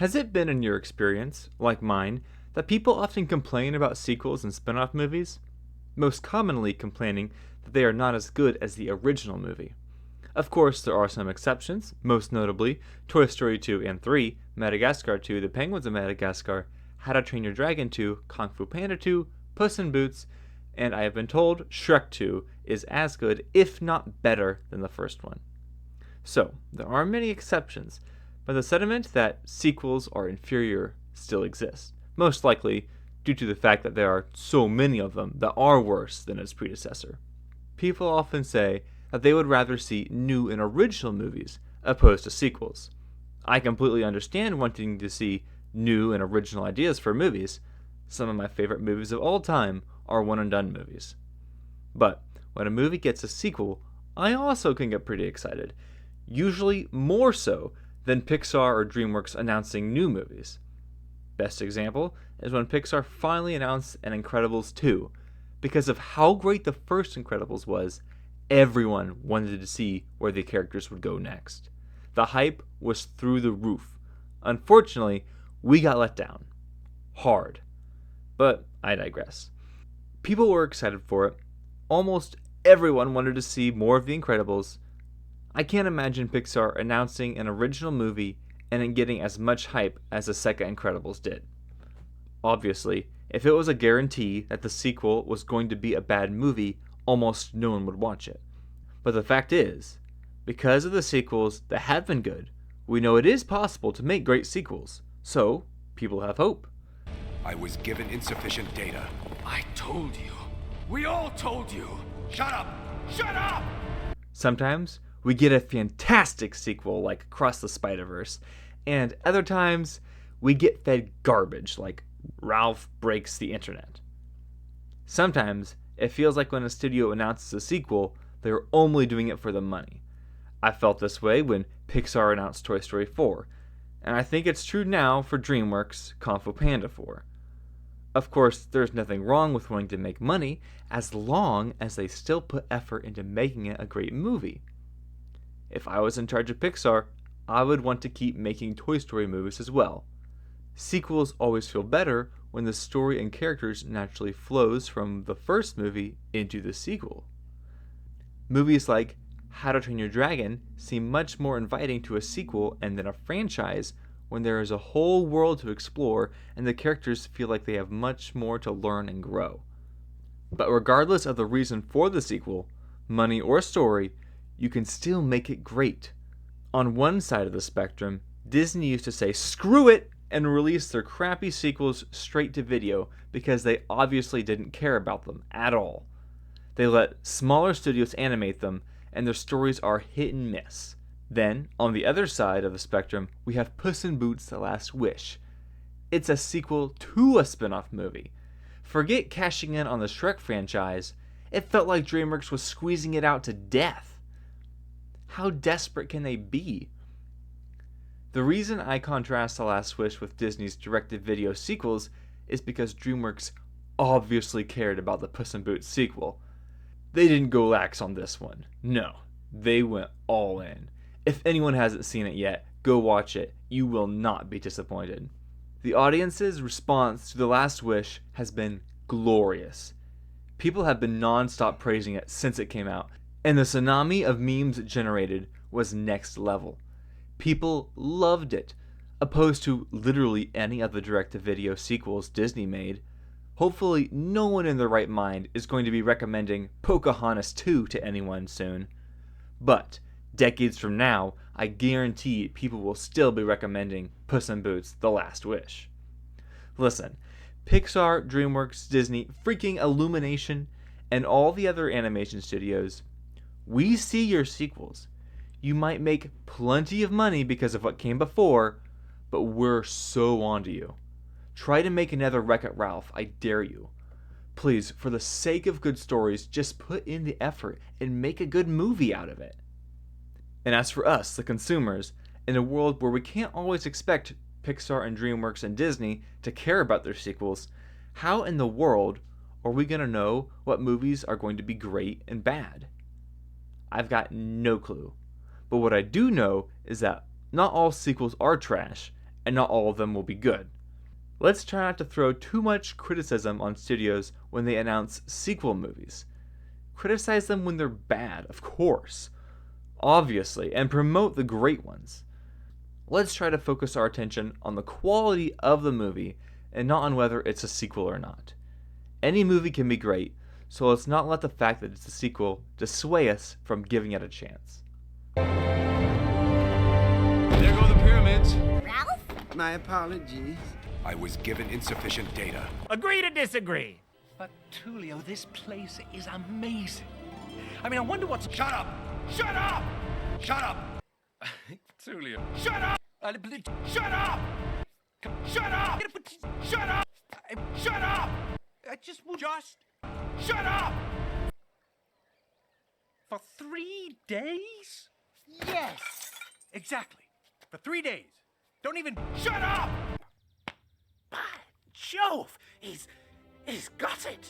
Has it been in your experience, like mine, that people often complain about sequels and spin off movies? Most commonly complaining that they are not as good as the original movie. Of course, there are some exceptions, most notably Toy Story 2 and 3, Madagascar 2, The Penguins of Madagascar, How to Train Your Dragon 2, Kung Fu Panda 2, Puss in Boots, and I have been told Shrek 2 is as good, if not better, than the first one. So, there are many exceptions, but the sentiment that sequels are inferior still exists, most likely due to the fact that there are so many of them that are worse than its predecessor. People often say that they would rather see new and original movies opposed to sequels. I completely understand wanting to see new and original ideas for movies. Some of my favorite movies of all time are one and done movies. But when a movie gets a sequel, I also can get pretty excited, usually more so than Pixar or DreamWorks announcing new movies. Best example is when Pixar finally announced an Incredibles 2. Because of how great the first Incredibles was, everyone wanted to see where the characters would go next. The hype was through the roof. Unfortunately, we got let down. Hard. But I digress. People were excited for it. Almost everyone wanted to see more of The Incredibles. I can't imagine Pixar announcing an original movie and it getting as much hype as the second Incredibles did. Obviously, if it was a guarantee that the sequel was going to be a bad movie, almost no one would watch it. But the fact is, because of the sequels that have been good, we know it is possible to make great sequels. So, people have hope. I was given insufficient data. I told you. We all told you. Shut up! Shut up! Sometimes we get a fantastic sequel like Across the Spider-Verse, and other times we get fed garbage like Ralph Breaks the Internet. Sometimes it feels like when a studio announces a sequel, they're only doing it for the money. I felt this way when Pixar announced Toy Story 4, and I think it's true now for DreamWorks' Kung Fu Panda 4. Of course, there's nothing wrong with wanting to make money as long as they still put effort into making it a great movie. If I was in charge of Pixar, I would want to keep making Toy Story movies as well. Sequels always feel better when the story and characters naturally flows from the first movie into the sequel. Movies like How to Train Your Dragon seem much more inviting to a sequel and then a franchise when there is a whole world to explore and the characters feel like they have much more to learn and grow. But regardless of the reason for the sequel, money or story, you can still make it great. On one side of the spectrum, Disney used to say screw it and release their crappy sequels straight to video because they obviously didn't care about them at all. They let smaller studios animate them and their stories are hit and miss. Then, on the other side of the spectrum, we have Puss in Boots: The Last Wish. It's a sequel to a spin-off movie. Forget cashing in on the Shrek franchise, it felt like DreamWorks was squeezing it out to death. How desperate can they be? The reason I contrast The Last Wish with Disney's direct-to-video sequels is because DreamWorks obviously cared about the Puss in Boots sequel. They didn't go lax on this one. No, they went all in. If anyone hasn't seen it yet, go watch it. You will not be disappointed. The audience's response to The Last Wish has been glorious. People have been non-stop praising it since it came out, and the tsunami of memes it generated was next level. People loved it, opposed to literally any of the direct-to-video sequels Disney made. Hopefully, no one in their right mind is going to be recommending Pocahontas 2 to anyone soon. But decades from now, I guarantee people will still be recommending Puss in Boots: The Last Wish. Listen, Pixar, DreamWorks, Disney, freaking Illumination, and all the other animation studios, we see your sequels. You might make plenty of money because of what came before, but we're so onto you. Try to make another Wreck-It Ralph, I dare you. Please, for the sake of good stories, just put in the effort and make a good movie out of it. And as for us, the consumers, in a world where we can't always expect Pixar and DreamWorks and Disney to care about their sequels, how in the world are we going to know what movies are going to be great and bad? I've got no clue. But what I do know is that not all sequels are trash, and not all of them will be good. Let's try not to throw too much criticism on studios when they announce sequel movies. Criticize them when they're bad, of course, obviously, and promote the great ones. Let's try to focus our attention on the quality of the movie and not on whether it's a sequel or not. Any movie can be great, so let's not let the fact that it's a sequel dissuade us from giving it a chance. There go the pyramids. Ralph? My apologies. I was given insufficient data. Agree to disagree. But Tulio, this place is amazing. I mean, I wonder what's... Shut up! Shut up! Shut up! Tulio. Shut up! Shut up! Shut up! Shut up! Shut up! I just... Shut up! For 3 days? Yes. Exactly. For 3 days. Don't even... Shut up! By Jove! He's got it!